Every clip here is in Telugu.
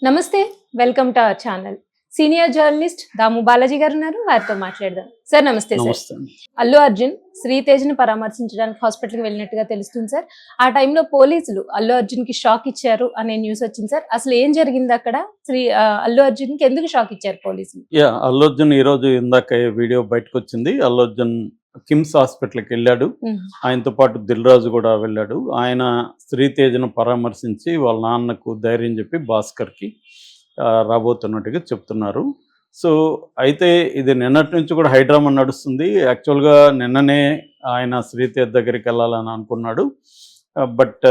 నమస్తే. Welcome to our channel. Senior journalist Damu Balaji గారు ఉన్నారు. వారితో మాట్లాడదాం. సార్ నమస్తే సార్. నమస్తే అండి. అల్లు అర్జున్ శ్రీతేజ్‌ని పరామర్శించడానికి హాస్పిటల్‌కి వెళ్ళినట్టుగా తెలుస్తుంది సార్. ఆ టైంలో పోలీసులు అల్లు అర్జున్‌కి షాక్ ఇచ్చారు అనే న్యూస్ వచ్చింది సార్. అసలు ఏం జరిగింది అక్కడ? అల్లు అర్జున్‌కి ఎందుకు షాక్ ఇచ్చారు పోలీసులు? అల్లు అర్జున్ ఈరోజు ఇందాక వీడియో బయటకొచ్చింది. అల్లు అర్జున్ కిమ్స్ హాస్పిటల్‌కి వెళ్ళాడు. ఆయనతో పాటు దిల్ రాజు కూడా వెళ్ళాడు. ఆయన శ్రీతేజ్‌ను పరామర్శించి వాళ్ళ నాన్నకు ధైర్యం చెప్పి భాస్కర్‌కి రాబోతున్నట్టుగా చెప్తున్నారు. సో, అయితే ఇది నిన్నటి నుంచి కూడా హైడ్రామా నడుస్తుంది. యాక్చువల్‌గా నిన్ననే ఆయన శ్రీతేజ్ దగ్గరికెళ్ళాలని అనుకున్నాడు. But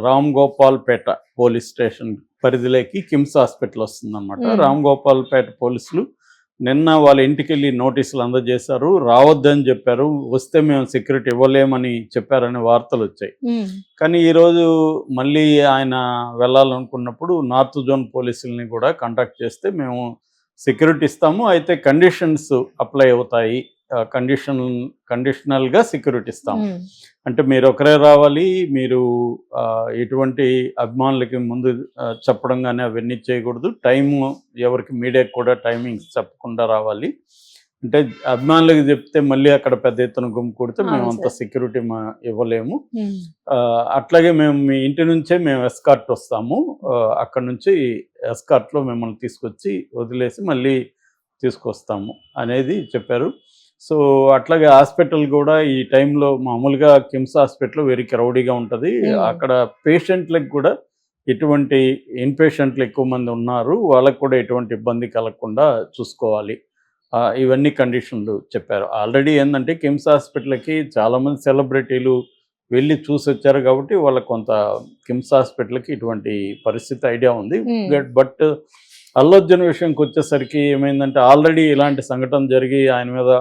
Ram Gopalpet police station పరిధిలోకి కిమ్స్ హాస్పిటల్ వస్తుందన్నమాట. రామ్ గోపాల్‌పేట పోలీసులు నిన్న వాళ్ళ ఇంటికెళ్ళి నోటీసులు అందజేశారు. రావద్దని చెప్పారు. వస్తే మేము సెక్యూరిటీ ఇవ్వలేమని చెప్పారనే వార్తలు వచ్చాయి. కానీ ఈరోజు మళ్ళీ ఆయన వెళ్ళాలనుకున్నప్పుడు నార్త్ జోన్ పోలీసుల్ని కూడా కాంటాక్ట్ చేస్తే మేము సెక్యూరిటీ ఇస్తాము, అయితే కండిషన్స్ అప్లై అవుతాయి, కండిషనల్గా సెక్యూరిటీ ఇస్తాము. అంటే మీరు ఒకరే రావాలి, మీరు ఎటువంటి అభిమానులకి ముందు చెప్పడం కానీ అవన్నీ చేయకూడదు, టైము ఎవరికి మీడియాకి కూడా టైమింగ్స్ చెప్పకుండా రావాలి. అంటే అభిమానులకు చెప్తే మళ్ళీ అక్కడ పెద్ద ఎత్తున గుమ్మికూడితే మేము అంత సెక్యూరిటీ ఇవ్వలేము. అట్లాగే మేము మీ ఇంటి నుంచే మేము ఎస్కార్ట్ వస్తాము, అక్కడ నుంచి ఎస్కార్ట్లో మిమ్మల్ని తీసుకొచ్చి వదిలేసి మళ్ళీ తీసుకొస్తాము అనేది చెప్పారు. సో అట్లాగే హాస్పిటల్ కూడా ఈ టైంలో మామూలుగా కిమ్స్ హాస్పిటల్ వెరీ క్రౌడీగా ఉంటుంది. అక్కడ పేషెంట్లకు కూడా ఎటువంటి ఇన్పేషెంట్లు ఎక్కువ మంది ఉన్నారు, వాళ్ళకు కూడా ఎటువంటి ఇబ్బంది కలగకుండా చూసుకోవాలి, ఇవన్నీ కండిషన్లు చెప్పారు. ఆల్రెడీ ఏంటంటే కిమ్స్ హాస్పిటల్కి చాలామంది సెలబ్రిటీలు వెళ్ళి చూసి వచ్చారు కాబట్టి వాళ్ళకి కొంత కిమ్స్ హాస్పిటల్కి ఇటువంటి పరిస్థితి ఐడియా ఉంది. బట్ అల్లు అర్జున్ విషయంకి వచ్చేసరికి ఏమైందంటే ఆల్రెడీ ఇలాంటి సంఘటన జరిగి ఆయన మీద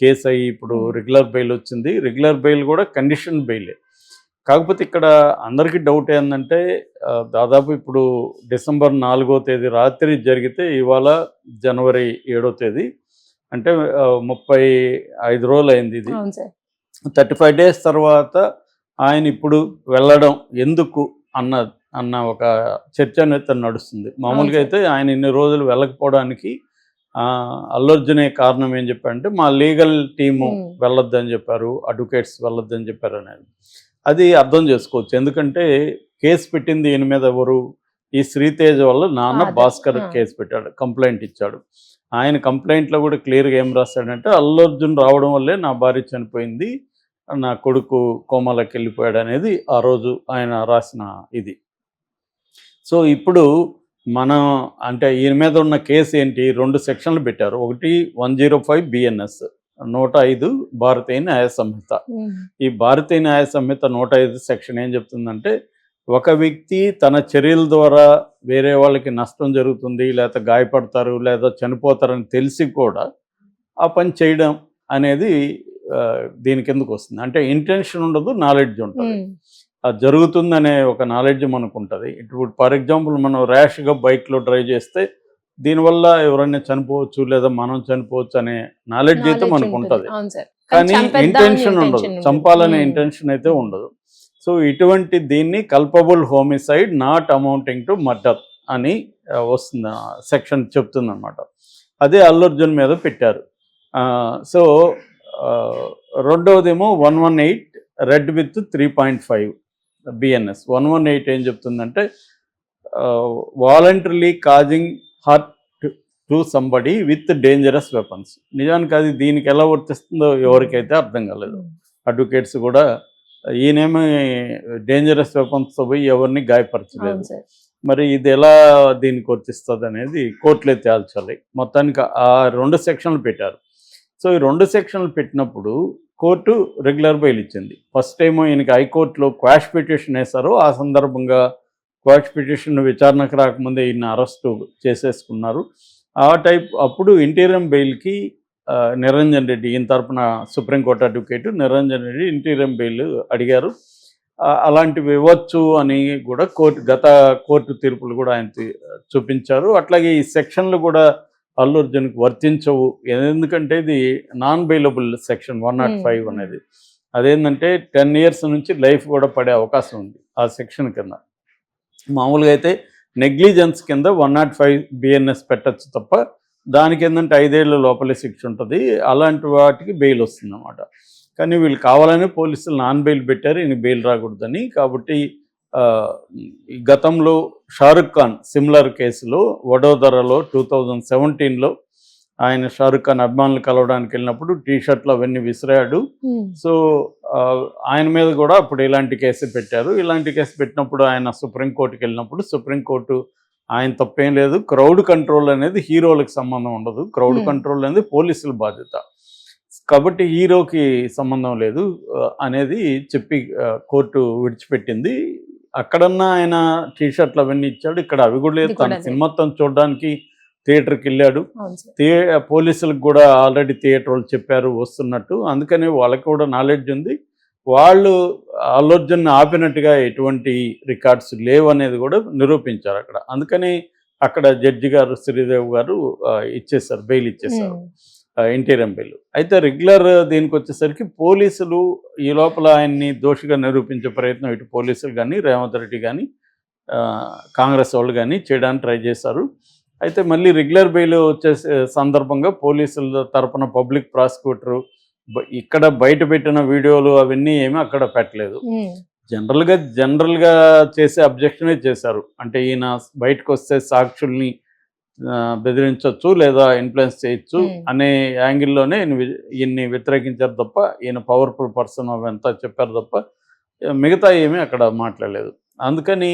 కేసు అయ్యి ఇప్పుడు రెగ్యులర్ బెయిల్ వచ్చింది. రెగ్యులర్ బెయిల్ కూడా కండిషన్ బెయిలే. కాకపోతే ఇక్కడ అందరికీ డౌట్ ఏంటంటే దాదాపు ఇప్పుడు డిసెంబర్ 4వ తేదీ రాత్రి జరిగితే ఇవాళ జనవరి 7వ తేదీ, అంటే 35 రోజులు అయింది. ఇది 35 డేస్ తర్వాత ఆయన ఇప్పుడు వెళ్ళడం ఎందుకు అన్న ఒక చర్చ అనేది నడుస్తుంది. మామూలుగా అయితే ఆయన ఇన్ని రోజులు వెళ్ళకపోవడానికి అల్లు అర్జునే కారణం ఏం చెప్పారంటే మా లీగల్ టీము వెళ్ళొద్దని చెప్పారు, అడ్వకేట్స్ వెళ్ళొద్దని చెప్పారు అనేది. అది అర్థం చేసుకోవచ్చు. ఎందుకంటే కేసు పెట్టింది ఈయన మీద ఎవరు? ఈ శ్రీతేజ్ వల్ల నాన్న భాస్కర్ కేసు పెట్టాడు, కంప్లైంట్ ఇచ్చాడు. ఆయన కంప్లైంట్లో కూడా క్లియర్గా ఏం రాశాడంటే అల్లు అర్జున్ రావడం వల్లే నా భార్య చనిపోయింది, నా కొడుకు కోమాలోకి వెళ్ళిపోయాడు అనేది ఆ రోజు ఆయన రాసిన ఇది. సో ఇప్పుడు మనం అంటే ఈయన మీద ఉన్న కేసు ఏంటి? 2 సెక్షన్లు పెట్టారు. ఒకటి 105 BNS 105 భారతీయ న్యాయ సంహిత. ఈ భారతీయ న్యాయ సంహిత 105 సెక్షన్ ఏం చెప్తుందంటే, ఒక వ్యక్తి తన చర్యల ద్వారా వేరే వాళ్ళకి నష్టం జరుగుతుంది, లేదా గాయపడతారు, లేదా చనిపోతారని తెలిసి కూడా ఆ పని చేయడం అనేది దీని కిందకు వస్తుంది. అంటే ఇంటెన్షన్ ఉండదు, నాలెడ్జ్ ఉంటుంది. అది జరుగుతుందనే ఒక నాలెడ్జ్ మనకు ఉంటుంది. ఇప్పుడు ఫర్ ఎగ్జాంపుల్ మనం ర్యాష్గా బైక్లో డ్రైవ్ చేస్తే దీనివల్ల ఎవరైనా చనిపోవచ్చు, లేదా మనం చనిపోవచ్చు అనే నాలెడ్జ్ అయితే మనకు ఉంటుంది. కానీ ఇంటెన్షన్ ఉండదు, చంపాలనే ఇంటెన్షన్ అయితే ఉండదు. సో ఇటువంటి దీన్ని culpable homicide not amounting to murder అని వస్తుంది సెక్షన్ చెప్తుంది అనమాట. అదే అల్లు అర్జున్ మీద పెట్టారు. సో రెండవదేమో 118 రెడ్ విత్ 3.5 BNS. 118 ఏం చెప్తుందంటే voluntarily causing hurt to somebody with dangerous weapons. నిజానికి అది దీనికి ఎలా వర్తిస్తుందో ఎవరికైతే అర్థం కాలేదు. అడ్వకేట్స్ కూడా ఈయనేమో డేంజరస్ వెపన్స్తో పోయి ఎవరిని గాయపరచలేదు, మరి ఇది ఎలా దీనికి వర్తిస్తుంది అనేది కోర్టులే తేల్చాలి. మొత్తానికి ఆ 2 సెక్షన్లు పెట్టారు. సో ఈ 2 సెక్షన్లు పెట్టినప్పుడు కోర్టు రెగ్యులర్ బెయిల్ ఇచ్చింది. ఫస్ట్ ఏమో ఈయనకి హైకోర్టులో క్వాష్ పిటిషన్ వేశారు. ఆ సందర్భంగా క్వాష్ పిటిషన్ విచారణకు రాకముందే ఈయన అరెస్టు చేసేసుకున్నారు. అప్పుడు ఇంటీరియం బెయిల్కి నిరంజన్ రెడ్డి, ఈయన తరపున supreme court advocate Niranjan Reddy interim bail అడిగారు. అలాంటివి ఇవ్వచ్చు అని కూడా గత కోర్టు తీర్పులు కూడా ఆయన చూపించారు. అట్లాగే ఈ సెక్షన్లు కూడా అల్లు అర్జున్కి వర్తించవు. ఎందుకంటే ఇది నాన్ బెయిలబుల్ సెక్షన్ 105 అనేది. అదేంటంటే 10 years నుంచి లైఫ్ కూడా పడే అవకాశం ఉంది ఆ సెక్షన్ కింద. మామూలుగా అయితే నెగ్లిజెన్స్ కింద 105 బిఎన్ఎస్ పెట్టచ్చు తప్ప దానికి ఏంటంటే 5 ఏళ్ల లోపలే శిక్ష ఉంటుంది. అలాంటి వాటికి బెయిల్ వస్తుంది అన్నమాట. కానీ వీళ్ళు కావాలని పోలీసులు నాన్ బెయిల్ పెట్టారు, ఈయన బెయిల్ రాకూడదని. కాబట్టి ఈ గతంలో షారుఖ్ ఖాన్ సిమిలర్ కేసులో వడోదరలో 2017లో ఆయన షారుఖ్ ఖాన్ అభిమానులు కలవడానికి వెళ్ళినప్పుడు టీ షర్ట్లు అవన్నీ విసిరాడు. సో ఆయన మీద కూడా అప్పుడు ఇలాంటి కేసు పెట్టారు. ఇలాంటి కేసు పెట్టినప్పుడు ఆయన సుప్రీంకోర్టుకి వెళ్ళినప్పుడు సుప్రీంకోర్టు ఆయన తప్పేం లేదు, క్రౌడ్ కంట్రోల్ అనేది హీరోలకు సంబంధం ఉండదు, క్రౌడ్ కంట్రోల్ అనేది పోలీసుల బాధ్యత, కాబట్టి హీరోకి సంబంధం లేదు అనేది చెప్పి కోర్టు విడిచిపెట్టింది. అక్కడన్నా ఆయన టీ షర్ట్లు అవన్నీ ఇచ్చాడు, ఇక్కడ అవి కూడా లేదు. తన సినిమా చూడడానికి థియేటర్కి వెళ్ళాడు. పోలీసులకు కూడా ఆల్రెడీ థియేటర్ వాళ్ళు చెప్పారు వస్తున్నట్టు, అందుకని వాళ్ళకి కూడా నాలెడ్జ్ ఉంది. వాళ్ళు అల్లు అర్జున్ ఆపినట్టుగా ఎటువంటి రికార్డ్స్ లేవు అనేది కూడా నిరూపించారు అక్కడ. అందుకని అక్కడ జడ్జి గారు శ్రీదేవ్ గారు ఇచ్చేసారు, బెయిల్ ఇచ్చేసారు, ఇంటీరియం బెయిల్. అయితే రెగ్యులర్ దీనికి వచ్చేసరికి పోలీసులు ఈ లోపల ఆయన్ని దోషిగా నిరూపించే ప్రయత్నం ఇటు పోలీసులు కానీ రేవంత్ రెడ్డి కానీ కాంగ్రెస్ వాళ్ళు కానీ చేయడానికి ట్రై చేశారు. అయితే మళ్ళీ రెగ్యులర్ బెయిల్ వచ్చే సందర్భంగా పోలీసుల తరపున పబ్లిక్ ప్రాసిక్యూటరు ఇక్కడ బయట పెట్టిన వీడియోలు అవన్నీ ఏమీ అక్కడ పెట్టలేదు. జనరల్గా చేసే అబ్జెక్షనే చేశారు. అంటే ఈయన బయటకు వస్తే సాక్షుల్ని బెదిరించవచ్చు లేదా ఇన్ఫ్లుయెన్స్ చేయొచ్చు అనే యాంగిల్లోనే ఈయన్ని వ్యతిరేకించారు తప్ప, ఈయన పవర్ఫుల్ పర్సన్ అవంతా చెప్పారు తప్ప మిగతా ఏమీ అక్కడ మాట్లాడలేదు. అందుకని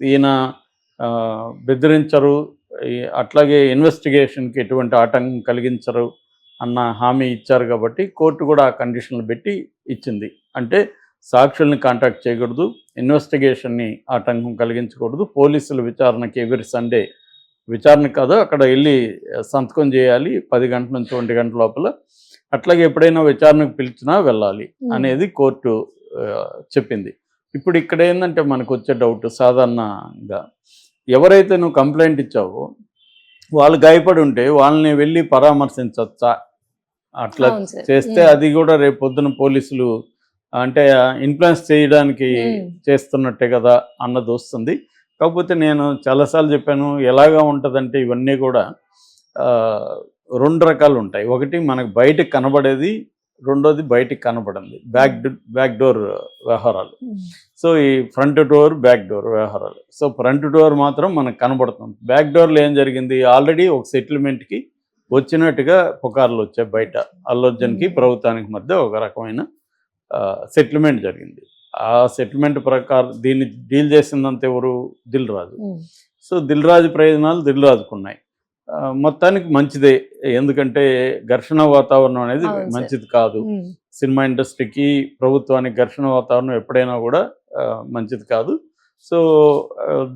ఈయన బెదిరించరు, అట్లాగే ఇన్వెస్టిగేషన్కి ఎటువంటి ఆటంకం కలిగించరు అన్న హామీ ఇచ్చారు. కాబట్టి కోర్టు కూడా ఆ కండిషన్లు పెట్టి ఇచ్చింది. అంటే సాక్షుల్ని కాంటాక్ట్ చేయకూడదు, ఇన్వెస్టిగేషన్ని ఆటంకం కలిగించకూడదు, పోలీసుల విచారణకి ఎవ్రీ సండే విచారణ కాదు అక్కడ వెళ్ళి సంతకం చేయాలి 10 గంటల నుంచి 1 గంట లోపల, అట్లాగే ఎప్పుడైనా విచారణకు పిలిచినా వెళ్ళాలి అనేది కోర్టు చెప్పింది. ఇప్పుడు ఇక్కడ ఏంటంటే మనకు వచ్చే డౌట్, సాధారణంగా ఎవరైతే నువ్వు కంప్లైంట్ ఇచ్చావో వాళ్ళు గాయపడి ఉంటే వాళ్ళని వెళ్ళి పరామర్శించవచ్చా? అట్లా చేస్తే అది కూడా రేపు పొద్దున పోలీసులు అంటే ఇన్ఫ్లుయెన్స్ చేయడానికి చేస్తున్నట్టే కదా అన్నది వస్తుంది. కాకపోతే నేను చాలాసార్లు చెప్పాను, ఎలాగా ఉంటుందంటే ఇవన్నీ కూడా 2 రకాలు ఉంటాయి. ఒకటి మనకు బయటకు కనబడేది, రెండోది బయటికి కనబడింది, బ్యాక్ డోర్ వ్యవహారాలు. సో ఈ ఫ్రంట్ డోర్ బ్యాక్ డోర్ వ్యవహారాలు. సో ఫ్రంట్ డోర్ మాత్రం మనకు కనబడుతుంది. బ్యాక్ డోర్లో ఏం జరిగింది, ఆల్రెడీ ఒక సెటిల్మెంట్కి వచ్చినట్టుగా పుకార్లు వచ్చాయి బయట. అల్లు అర్జున్కి ప్రభుత్వానికి మధ్య ఒక రకమైన సెటిల్మెంట్ జరిగింది. ఆ సెటిల్మెంట్ ప్రకారం దీన్ని డీల్ చేసిందంత ఎవరు, దిల్ రాజు. సో దిల్ రాజు ప్రయోజనాలు దిల్ రాజుకున్నాయి. మొత్తానికి మంచిదే, ఎందుకంటే ఘర్షణ వాతావరణం అనేది మంచిది కాదు. సినిమా ఇండస్ట్రీకి ప్రభుత్వానికి ఘర్షణ వాతావరణం ఎప్పుడైనా కూడా మంచిది కాదు. సో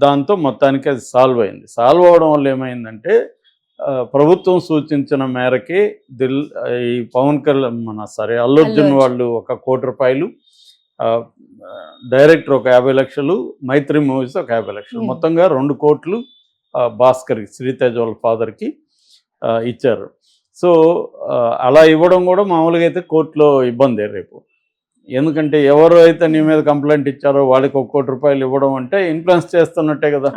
దాంతో మొత్తానికి అది సాల్వ్ అయింది. సాల్వ్ అవడం వల్ల ఏమైందంటే ప్రభుత్వం సూచించిన మేరకే ఈ పవన్ కళ్యాణ్ అల్లు అర్జున్ వాళ్ళు 1 కోటి రూపాయలు, డైరెక్టర్ ఒక 50 లక్షలు, మైత్రి మూవీస్ ఒక 50 లక్షలు, మొత్తంగా 2 కోట్లు భాస్కర్కి, శ్రీతేజ్ వాళ్ళ ఫాదర్కి ఇచ్చారు. సో అలా ఇవ్వడం కూడా మామూలుగా అయితే కోర్టులో ఇబ్బంది రేపు, ఎందుకంటే ఎవరు అయితే నీ మీద కంప్లైంట్ ఇచ్చారో వాళ్ళకి 1 కోటి రూపాయలు ఇవ్వడం అంటే ఇన్ఫ్లుయెన్స్ చేస్తున్నట్టే కదా.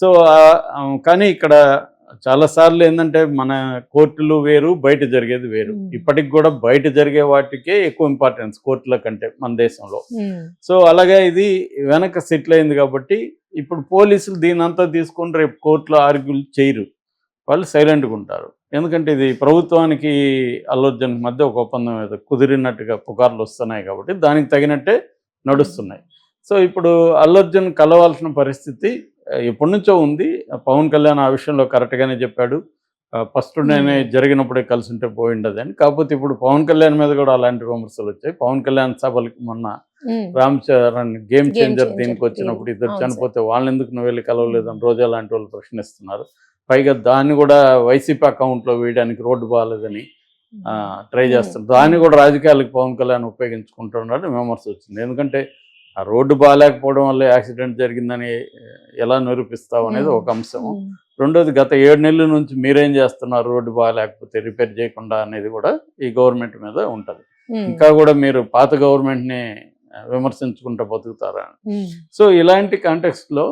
సో కానీ ఇక్కడ చాలాసార్లు ఏంటంటే మన కోర్టులు వేరు, బయట జరిగేది వేరు. ఇప్పటికి కూడా బయట జరిగే వాటికే ఎక్కువ ఇంపార్టెన్స్ కోర్టుల కంటే మన దేశంలో. సో అలాగే ఇది వెనక సెటిల్ అయింది కాబట్టి ఇప్పుడు పోలీసులు దీనంతా తీసుకొని రేపు కోర్టులో ఆర్గ్యూలు చేయరు, వాళ్ళు సైలెంట్గా ఉంటారు. ఎందుకంటే ఇది ప్రభుత్వానికి అల్లు అర్జున్ మధ్య ఒక ఒప్పందం ఏదో కుదిరినట్టుగా పుకార్లు వస్తున్నాయి కాబట్టి దానికి తగినట్టే నడుస్తున్నాయి. సో ఇప్పుడు అల్లు అర్జున్ కలవాల్సిన పరిస్థితి ఎప్పటి నుంచో ఉంది. పవన్ కళ్యాణ్ ఆ విషయంలో కరెక్ట్గానే చెప్పాడు, ఫస్ట్ నేనే జరిగినప్పుడే కలిసి ఉంటే పోయిండదు అని. కాకపోతే ఇప్పుడు పవన్ కళ్యాణ్ మీద కూడా అలాంటి విమర్శలు వచ్చాయి. పవన్ కళ్యాణ్ సభలకి మొన్న రామ్ చరణ్ గేమ్ చేంజర్ దీనికి వచ్చినప్పుడు ఇద్దరు చనిపోతే వాళ్ళని ఎందుకు నువ్వు వెళ్ళి కలవలేదని రోజా లాంటి వాళ్ళు ప్రశ్నిస్తున్నారు. పైగా దాన్ని కూడా వైసీపీ అకౌంట్లో వేయడానికి రోడ్డు బాగాలేదని ట్రై చేస్తున్నారు. దాన్ని కూడా రాజకీయాలకు పవన్ కళ్యాణ్ ఉపయోగించుకుంటున్నాడు విమర్శ వచ్చింది. ఎందుకంటే ఆ రోడ్డు బాగాలేకపోవడం వల్ల యాక్సిడెంట్ జరిగిందని ఎలా నిరూపిస్తావు అనేది ఒక అంశం. రెండోది గత 7 నెలల నుంచి మీరేం చేస్తున్నారు రోడ్డు బాగాలేకపోతే రిపేర్ చేయకుండా అనేది కూడా ఈ గవర్నమెంట్ మీద ఉంటుంది. ఇంకా కూడా మీరు పాత గవర్నమెంట్ని విమర్శించుకుంటూ బతుకుతారా. సో ఇలాంటి కాంటెక్స్ట్లో